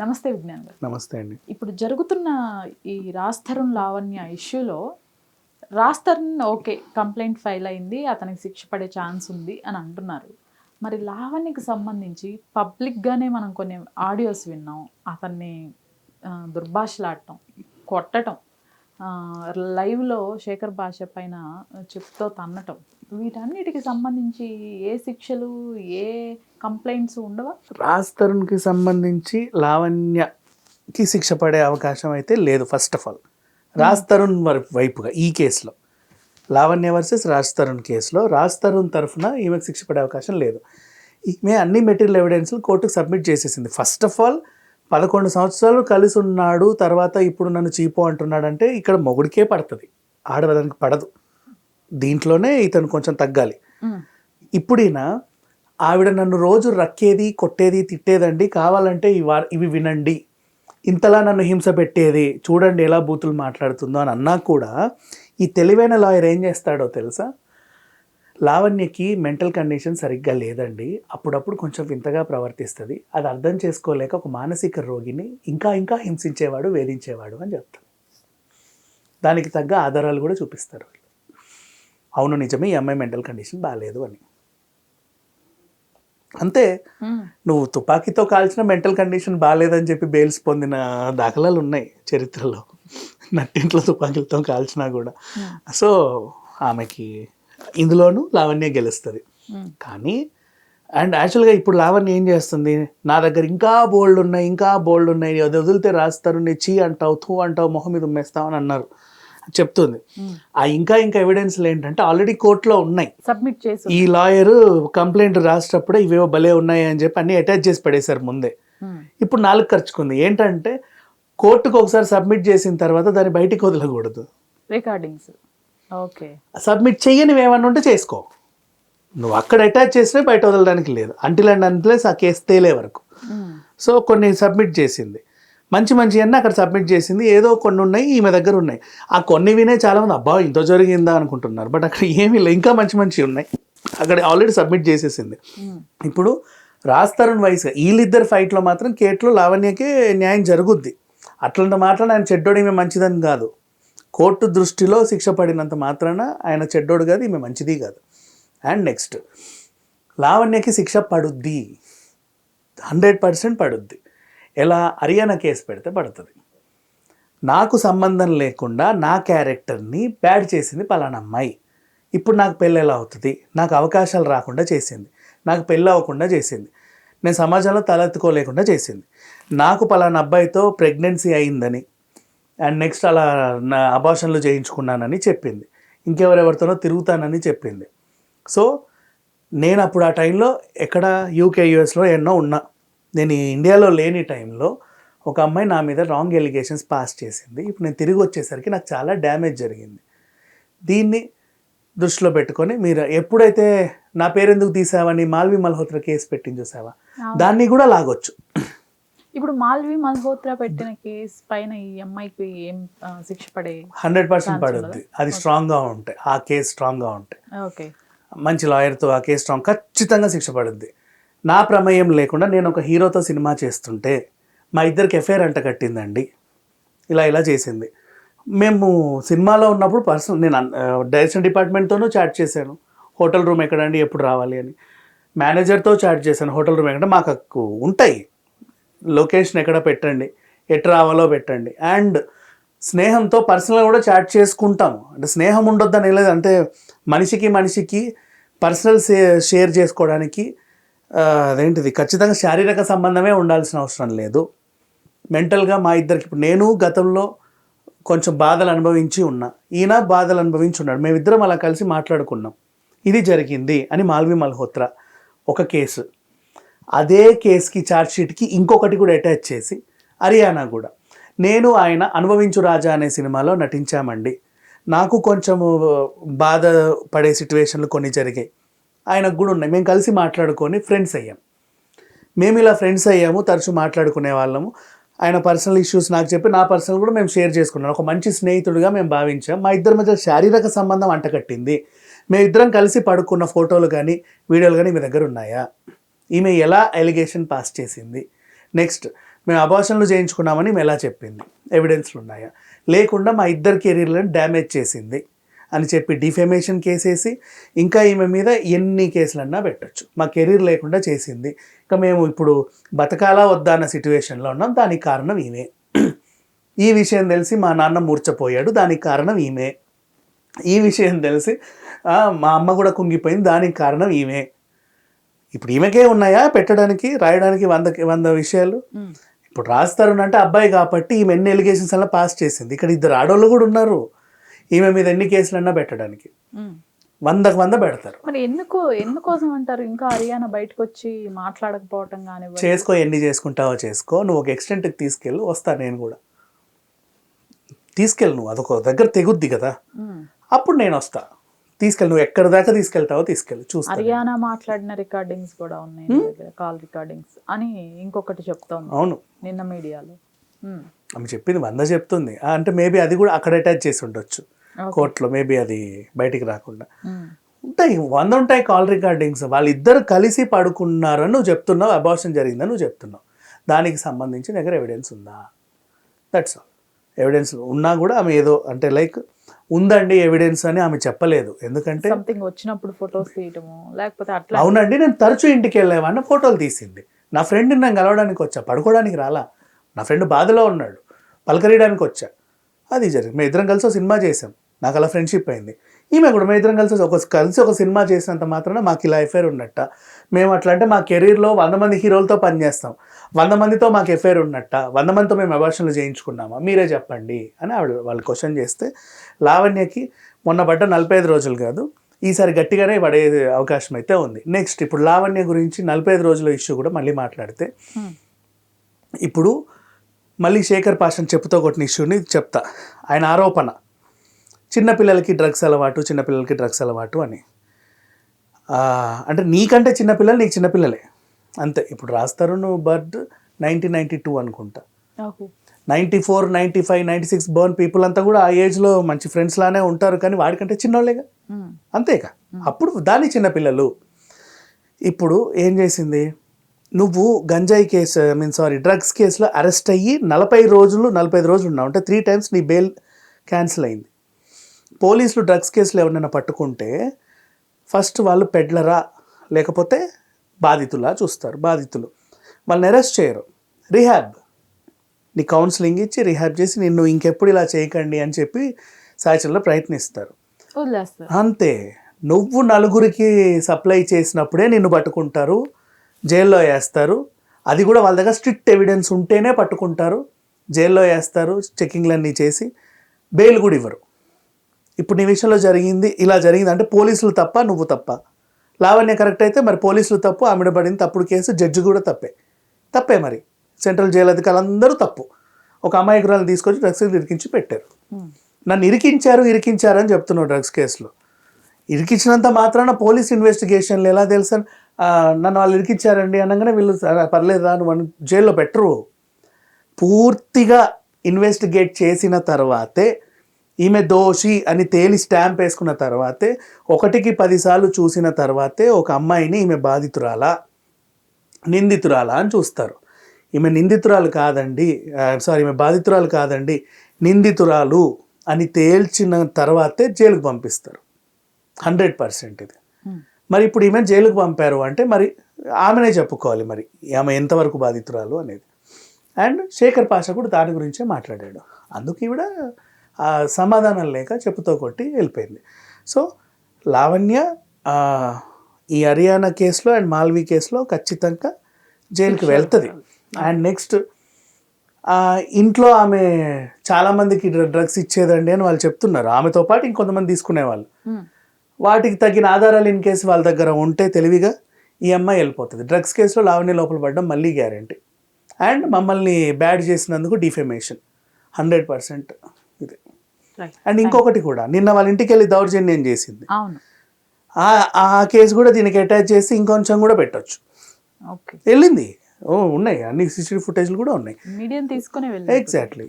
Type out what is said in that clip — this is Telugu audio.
నమస్తే విజ్ఞాన్ గారు. నమస్తే అండి. ఇప్పుడు జరుగుతున్న ఈ రాజ్ తరుణ్ లావణ్య ఇష్యూలో Raj Tarun okay complaint file అయింది, అతనికి శిక్ష పడే ఛాన్స్ ఉంది అని అంటున్నారు. మరి లావణ్యకి సంబంధించి పబ్లిక్గానే మనం కొన్ని ఆడియోస్ విన్నాం. అతన్ని దుర్భాషలాడటం, కొట్టడం, లైవ్లో శేఖర్ భాష పైన చెప్తో తన్నటం, వీటన్నిటికి సంబంధించి ఏ శిక్షలు ఏ కంప్లైంట్స్ ఉండవా? రాజ్ తరుణ్కి సంబంధించి లావణ్యకి శిక్ష పడే అవకాశం అయితే లేదు. First of all Raj Tarun వైపుగా ఈ కేసులో లావణ్య వర్సెస్ రాజ్ తరుణ్ కేసులో రాజ్ తరుణ్ తరఫున ఈమెకు శిక్ష పడే అవకాశం లేదు. ఈమె అన్ని మెటీరియల్ ఎవిడెన్స్లు కోర్టుకు సబ్మిట్ చేసేసింది. ఫస్ట్ ఆఫ్ ఆల్ 11 సంవత్సరాలు కలిసి ఉన్నాడు, తర్వాత ఇప్పుడు నన్ను చీపో అంటున్నాడంటే ఇక్కడ మొగుడికే పడుతుంది, ఆడదానికి పడదు. దీంట్లోనే ఇతను కొంచెం తగ్గాలి. ఇప్పుడు ఈయన ఆవిడ నన్ను రోజు రక్కేది, కొట్టేది, తిట్టేదండి, కావాలంటే ఇవి వినండి, ఇంతలా నన్ను హింస పెట్టేది, చూడండి ఎలా బూతులు మాట్లాడుతుందో అని అన్నా కూడా ఈ తెలివైన లాయర్ ఏం చేస్తాడో తెలుసా? లావణ్యకి మెంటల్ కండిషన్ సరిగ్గా లేదండి, అప్పుడప్పుడు కొంచెం వింతగా ప్రవర్తిస్తుంది, అది అర్థం చేసుకోలేక ఒక మానసిక రోగిని ఇంకా ఇంకా హింసించేవాడు, వేధించేవాడు అని చెప్తాడు. దానికి తగ్గ ఆధారాలు కూడా చూపిస్తారు. అవును నిజమే, ఈ అమ్మాయి మెంటల్ కండిషన్ బాగాలేదు అని. అంతే. నువ్వు తుపాకీతో కాల్చిన మెంటల్ కండిషన్ బాగాలేదని చెప్పి బెయిల్స్ పొందిన దాఖలాలు ఉన్నాయి చరిత్రలో, నట్టింట్లో తుపాకీలతో కాల్చినా కూడా. సో ఆమెకి ఇందులోనూ లావణ్య గెలుస్తుంది. కానీ అండ్ యాక్చువల్గా ఇప్పుడు లావణ్య ఏం చేస్తుంది, నా దగ్గర ఇంకా బోల్డ్ ఉన్నాయి, అది వదిలితే రాస్తారు, నీ చీ అంటావు, థూ అంటావు, మొహం మీద ఉమ్మేస్తావు అని అన్నారు చెప్తుంది. ఆ ఇంకా ఎవిడెన్స్లు ఏంటంటే ఆల్రెడీ కోర్టులో ఉన్నాయి, సబ్మిట్ చేసి ఈ లాయర్ కంప్లైంట్ రాసేటప్పుడే ఇవేవో భలే ఉన్నాయి అని చెప్పి అన్ని అటాచ్ చేసి పడేశారు ముందే. ఇప్పుడు 4 ఖర్చుకుంది. ఏంటంటే కోర్టుకు ఒకసారి సబ్మిట్ చేసిన తర్వాత దాన్ని బయటికి వదలకూడదు, రికార్డింగ్స్. ఓకే, సబ్మిట్ చెయ్యనివి ఏమన్నా ఉంటే చేసుకో, నువ్వు అక్కడ అటాచ్ చేసినా బయట వదలడానికి లేదు, అంటిల్ అండ్ అన్లెస్ ఆ కేసు తేలే వరకు. సో కొన్ని సబ్మిట్ చేసింది, మంచి అన్నీ అక్కడ సబ్మిట్ చేసింది. ఏదో కొన్ని ఉన్నాయి ఈమె దగ్గర ఉన్నాయి, ఆ కొన్ని వినే చాలామంది అబ్బా ఇంత జరిగిందా అనుకుంటున్నారు. బట్ అక్కడ ఏమీ లేదు, ఇంకా మంచి ఉన్నాయి అక్కడ ఆల్రెడీ సబ్మిట్ చేసేసింది. ఇప్పుడు రాజ్ తరుణ్ వయసు వీళ్ళిద్దరు ఫైట్లో మాత్రం కేట్లో లావణ్యకే న్యాయం జరుగుద్ది. అట్లాంటి మాత్రాన ఆయన చెడ్డోడు ఈమె మంచిదని కాదు, కోర్టు దృష్టిలో శిక్ష పడినంత మాత్రాన ఆయన చెడ్డోడు కాదు, ఈమె మంచిది కాదు. అండ్ నెక్స్ట్ లావణ్యకి శిక్ష పడుద్ది, 100% పడుద్ది. ఎలా? హర్యానా కేసు పెడితే పడుతుంది. నాకు సంబంధం లేకుండా నా క్యారెక్టర్ని బ్యాడ్ చేసింది పలానా అమ్మాయి, ఇప్పుడు నాకు పెళ్ళి ఎలా అవుతుంది, నాకు అవకాశాలు రాకుండా చేసింది, నాకు పెళ్ళి అవ్వకుండా చేసింది, నేను సమాజంలో తలెత్తుకోలేకుండా చేసింది, నాకు పలానా అబ్బాయితో ప్రెగ్నెన్సీ అయిందని అండ్ నెక్స్ట్ అలా నా అబార్షన్లు చేయించుకున్నానని చెప్పింది, ఇంకెవరెవరితోనో తిరుగుతానని చెప్పింది. సో నేను అప్పుడు ఆ టైంలో ఎక్కడ యూకే యూఎస్లో ఎన్నో ఉన్నా, నేను ఇండియాలో లేని టైంలో ఒక అమ్మాయి నా మీద రాంగ్ ఎలిగేషన్స్ పాస్ చేసింది. ఇప్పుడు నేను తిరిగి వచ్చేసరికి నాకు చాలా డ్యామేజ్ జరిగింది. దీన్ని దృష్టిలో పెట్టుకొని మీరు ఎప్పుడైతే నా పేరు ఎందుకు తీసావని మాల్వి మల్హోత్రా కేసు పెట్టింది చూసావా, దాన్ని కూడా లాగొచ్చు. ఇప్పుడు మాల్వి మల్హోత్రా పెట్టిన కేసు పైన ఈ అమ్మాయికి ఏం శిక్ష పడే? 100% పడుద్ది, అది స్ట్రాంగ్గా ఉంటాయి, ఆ కేసు స్ట్రాంగ్గా ఉంటాయి. ఓకే, మంచి లాయర్తో ఆ కేసు స్ట్రాంగ్, ఖచ్చితంగా శిక్ష పడుద్ది. నా ప్రమేయం లేకుండా నేను ఒక హీరోతో సినిమా చేస్తుంటే మా ఇద్దరికి ఎఫ్ఐఆర్ అంట కట్టిందండి, ఇలా చేసింది. మేము సినిమాలో ఉన్నప్పుడు నేను డైరెక్షన్ డిపార్ట్మెంట్తోనూ చాట్ చేశాను, హోటల్ రూమ్ ఎక్కడండి, ఎప్పుడు రావాలి అని. మేనేజర్తో చాట్ చేశాను, హోటల్ రూమ్ ఎక్కడ, మాకు ఉంటాయి లొకేషన్ ఎక్కడ పెట్టండి, ఎటు రావాలో పెట్టండి. అండ్ స్నేహంతో పర్సనల్గా కూడా చాట్ చేసుకుంటాము, అంటే స్నేహం ఉండొద్దని లేదు, అంటే మనిషికి పర్సనల్ షేర్ చేసుకోవడానికి అదేంటిది ఖచ్చితంగా శారీరక సంబంధమే ఉండాల్సిన అవసరం లేదు. మెంటల్గా మా ఇద్దరికి, ఇప్పుడు నేను గతంలో కొంచెం బాధలు అనుభవించి ఉన్నా, ఈయన బాధలు అనుభవించి ఉన్నాడు, మేమిద్దరం అలా కలిసి మాట్లాడుకున్నాం, ఇది జరిగింది అని మాల్వి మల్హోత్రా ఒక కేసు. అదే కేసుకి ఛార్జ్షీట్కి ఇంకొకటి కూడా అటాచ్ చేసి హర్యానా కూడా నేను ఆయన అనుభవించు రాజా అనే సినిమాలో నటించామండి, నాకు కొంచెం బాధ పడే సిచ్యువేషన్లు కొన్ని జరిగాయి, ఆయనకు కూడా ఉన్నాయి, మేము కలిసి మాట్లాడుకొని ఫ్రెండ్స్ అయ్యాం. మేము ఇలా ఫ్రెండ్స్ అయ్యాము, తరచూ మాట్లాడుకునే వాళ్ళము, ఆయన పర్సనల్ ఇష్యూస్ నాకు చెప్పి నా పర్సనల్ కూడా మేము షేర్ చేసుకున్నాం, ఒక మంచి స్నేహితుడిగా మేము భావించాం. మా ఇద్దరి మధ్య శారీరక సంబంధం అంటకట్టింది, మేమిద్దరం కలిసి పడుకున్న ఫోటోలు కానీ వీడియోలు కానీ మీ దగ్గర ఉన్నాయా, ఈమె ఎలా ఎలిగేషన్ పాస్ చేసింది, నెక్స్ట్ మేము అబార్షన్లు చేయించుకున్నామని ఈమె ఎలా చెప్పింది, ఎవిడెన్స్లు ఉన్నాయా, లేకుండా మా ఇద్దరు కెరీర్లను డ్యామేజ్ చేసింది అని చెప్పి డిఫెమేషన్ కేసేసి ఇంకా ఈమె మీద ఎన్ని కేసులన్నా పెట్టచ్చు. మా కెరీర్ లేకుండా చేసింది, ఇంకా మేము ఇప్పుడు బతకాలా వద్దా అన్న సిచ్యువేషన్లో ఉన్నాం, దానికి కారణం ఈమె. ఈ విషయం తెలిసి మా నాన్న మూర్చపోయాడు, దానికి కారణం ఈమె. ఈ విషయం తెలిసి మా అమ్మ కూడా కుంగిపోయింది, దానికి కారణం ఈమె. ఇప్పుడు ఈమెకే ఉన్నాయా పెట్టడానికి రాయడానికి 100 విషయాలు. ఇప్పుడు రాస్తారు అంటే అబ్బాయి కాబట్టి ఈమె ఎన్ని ఎలిగేషన్స్ అలా పాస్ చేసింది. ఇక్కడ ఇద్దరు ఆడవాళ్ళు కూడా ఉన్నారు, ఈమె మీద ఎన్ని కేసులన్నా పెట్టడానికి 100 పెడతారు. మరి ఎందుకోసం అంటారు ఇంకా హర్యానా బయటకు వచ్చి మాట్లాడకపోవటం కానీ? చేసుకో, ఎన్ని చేసుకుంటావో చేసుకో, నువ్వు ఒక ఎక్స్టెంట్కి తీసుకెళ్ళు, వస్తా నేను కూడా. తీసుకెళ్ళు, నువ్వు అదొక దగ్గర తెగుద్ది కదా, అప్పుడు నేను వస్తా. తీసుకెళ్ళి, నువ్వు ఎక్కడి దాకా తీసుకెళ్తావో తీసుకెళ్ళి చూస్తా. హర్యానా మాట్లాడిన రికార్డింగ్స్ కూడా ఉన్నాయి కాల్ రికార్డింగ్స్ అని ఇంకొకటి చెప్తోంది. అవును, నిన్న మీడియాలో ఆమె చెప్పింది 100 చెప్తుంది. అంటే మేబీ అది కూడా అక్కడ అటాచ్ చేసి ఉండొచ్చు కోర్టులో, మేబీ అది బయటికి రాకుండా. ఉంటాయి 100 ఉంటాయి కాల్ రికార్డింగ్స్. వాళ్ళిద్దరు కలిసి పడుకున్నారని నువ్వు చెప్తున్నావు, అబార్షన్ జరిగిందని నువ్వు చెప్తున్నావు. దానికి సంబంధించి దగ్గర ఎవిడెన్స్ ఉందా? That's all. ఎవిడెన్స్ ఉన్నా కూడా ఆమె ఏదో అంటే లైక్ ఉందండి ఎవిడెన్స్ అని ఆమె చెప్పలేదు. ఎందుకంటే సంథింగ్ వచ్చినప్పుడు ఫొటోస్ తీయటము లేకపోతే అట్లా. అవునండి, నేను తరచూ ఇంటికి వెళ్ళేవాడిని, ఫోటోలు తీసింది. నా ఫ్రెండ్ని నేను కలవడానికి వచ్చా, పడుకోవడానికి రాలా. నా ఫ్రెండ్ బాధలో ఉన్నాడు, పలకరీయడానికి వచ్చా. అది జరిగింది. మేము ఇద్దరం కలిసి ఒక సినిమా చేసాం, నాకు అలా ఫ్రెండ్షిప్ అయింది. ఈమె కూడా మేము ఇద్దరం కలిసి ఒక సినిమా చేసినంత మాత్రాన మాకు ఇలా ఎఫైర్ ఉన్నట్ట. మేము అట్లా అంటే మా కెరీర్లో 100 మంది హీరోలతో పనిచేస్తాం, 100 మందితో మాకు ఎఫైర్ ఉన్నట్ట, 100 మందితో మేము అబార్షన్లు చేయించుకున్నామా, మీరే చెప్పండి అని వాళ్ళు క్వశ్చన్ చేస్తే, లావణ్యకి మొన్న పడ్డ 45 రోజులు కాదు, ఈసారి గట్టిగానే పడే అవకాశం అయితే ఉంది. నెక్స్ట్ ఇప్పుడు లావణ్య గురించి 45 రోజుల ఇష్యూ కూడా మళ్ళీ మాట్లాడితే, ఇప్పుడు మళ్ళీ శేఖర్ పాషాని చెప్పుతో కొట్టిన ఇష్యూని చెప్తా. ఆయన ఆరోపణ చిన్నపిల్లలకి డ్రగ్స్ అలవాటు అని. అంటే నీకంటే చిన్నపిల్లలు నీకు చిన్నపిల్లలే అంతే. ఇప్పుడు రాస్తారు, నువ్వు బర్త్ 1992 అనుకుంటా, 94, 95, 96 బర్న్ పీపుల్ అంతా కూడా ఆ ఏజ్లో మంచి ఫ్రెండ్స్ లానే ఉంటారు, కానీ వాడికంటే చిన్నోళ్ళేగా, అంతేగా. అప్పుడు దాని చిన్నపిల్లలు. ఇప్పుడు ఏం చేసింది, నువ్వు గంజాయి కేసు డ్రగ్స్ కేసులో అరెస్ట్ అయ్యి 45 రోజులు ఉన్నావు అంటే 3 times నీ బెయిల్ క్యాన్సిల్ అయింది. పోలీసులు డ్రగ్స్ కేసులు ఎవరినైనా పట్టుకుంటే ఫస్ట్ వాళ్ళు పెడ్లరా లేకపోతే బాధితులా చూస్తారు. బాధితులు వాళ్ళని అరెస్ట్ చేయరు, రిహాబ్, నీ కౌన్సిలింగ్ ఇచ్చి రిహాబ్ చేసి నిన్ను ఇంకెప్పుడు ఇలా చేయకండి అని చెప్పి సాయచల్లో ప్రయత్నిస్తారు, అంతే. నువ్వు నలుగురికి సప్లై చేసినప్పుడే నిన్ను పట్టుకుంటారు, జైల్లో వేస్తారు. అది కూడా వాళ్ళ దగ్గర స్ట్రిక్ట్ ఎవిడెన్స్ ఉంటేనే పట్టుకుంటారు, జైల్లో వేస్తారు, చెకింగ్లన్నీ చేసి బెయిల్ కూడా ఇవ్వరు. ఇప్పుడు నీ విషయంలో ఇలా జరిగింది అంటే పోలీసులు తప్ప, నువ్వు తప్ప. లావణ్య కరెక్ట్ అయితే మరి పోలీసులు తప్పు, ఆమెడ పడింది తప్పుడు కేసు, జడ్జి కూడా తప్పే మరి. సెంట్రల్ జైలు అధికారులు అందరూ తప్పు. ఒక అమాయకురాలు తీసుకొచ్చి డ్రగ్స్ ఇరికించి పెట్టారు. నన్ను ఇరికించారు అని చెప్తున్నావు డ్రగ్స్ కేసులో. ఇరికించినంత మాత్రాన పోలీస్ ఇన్వెస్టిగేషన్లు ఎలా తెలుసా, నన్ను వాళ్ళు ఇరికించారండి అనగానే వీళ్ళు పర్లేదా నువ్వు జైల్లో పెట్టరు. పూర్తిగా ఇన్వెస్టిగేట్ చేసిన తర్వాతే, ఈమె దోషి అని తేలి స్టాంప్ వేసుకున్న తర్వాతే, 1కి 10 సార్లు చూసిన తర్వాతే ఒక అమ్మాయిని ఈమె బాధితురాలా నిందితురాలా అని చూస్తారు. ఈమె నిందితురాలు కాదండి, ఈమె బాధితురాలు కాదండి, నిందితురాలు అని తేల్చిన తర్వాతే జైలుకు పంపిస్తారు 100%. ఇది మరి ఇప్పుడు ఈమె జైలుకు పంపారు అంటే మరి ఆమెనే చెప్పుకోవాలి మరి ఆమె ఎంతవరకు బాధితురాలు అనేది. అండ్ శేఖర్ పాషా కూడా దాని గురించే మాట్లాడాడు. అందుకు ఈవిడ సమాధానం లేక చెప్పుతో కొట్టి వెళ్ళిపోయింది. సో లావణ్య ఈ హర్యానా కేసులో అండ్ మాల్వీ కేసులో ఖచ్చితంగా జైలుకి వెళ్తుంది. అండ్ నెక్స్ట్ ఇంట్లో ఆమె చాలామందికి డ్రగ్స్ ఇచ్చేదండి అని వాళ్ళు చెప్తున్నారు. ఆమెతో పాటు ఇంకొంతమంది తీసుకునేవాళ్ళు. వాటికి తగిన ఆధారాలు ఇన్ కేసు వాళ్ళ దగ్గర ఉంటే తెలివిగా ఈ అమ్మాయి వెళ్ళిపోతుంది. డ్రగ్స్ కేసులో లావణ్య లోపల పడడం మళ్ళీ గ్యారంటీ. అండ్ మమ్మల్ని బ్యాడ్ చేసినందుకు డిఫెమేషన్ 100% ఇది. అండ్ ఇంకొకటి కూడా, నిన్న వాళ్ళ ఇంటికి వెళ్ళి దౌర్జన్యం చేసింది, ఆ కేసు కూడా దీనికి అటాచ్ చేసి ఇంకొంచెం కూడా పెట్టొచ్చు. వెళ్ళింది, ఉన్నాయి అన్ని CCTV ఫుటేజ్లు కూడా ఉన్నాయి. ఎగ్జాక్ట్లీ.